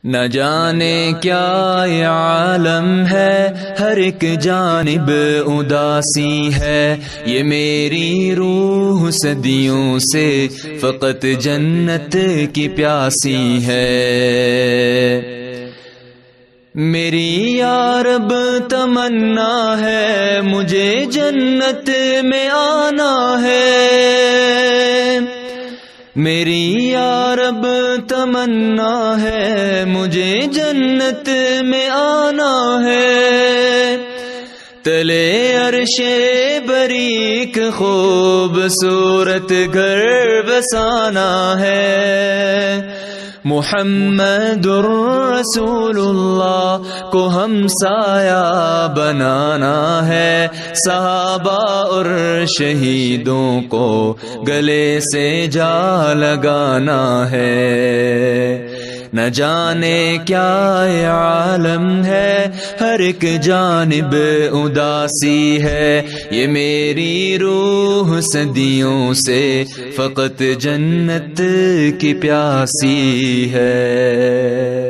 نہ جانے کیا یہ عالم ہے، ہر ایک جانب اداسی ہے، یہ میری روح صدیوں سے فقط جنت کی پیاسی ہے۔ میری یا رب تمنا ہے، مجھے جنت میں آنا ہے، میری یا رب تمنا ہے، مجھے جنت میں آنا ہے، تلے عرش بریک خوبصورت گھر بسانا ہے، محمد الرسول اللہ کو ہم سایہ بنانا ہے، صحابہ اور شہیدوں کو گلے سے جا لگانا ہے۔ نہ جانے کیا یہ عالم ہے، ہر ایک جانب اداسی ہے، یہ میری روح صدیوں سے فقط جنت کی پیاسی ہے۔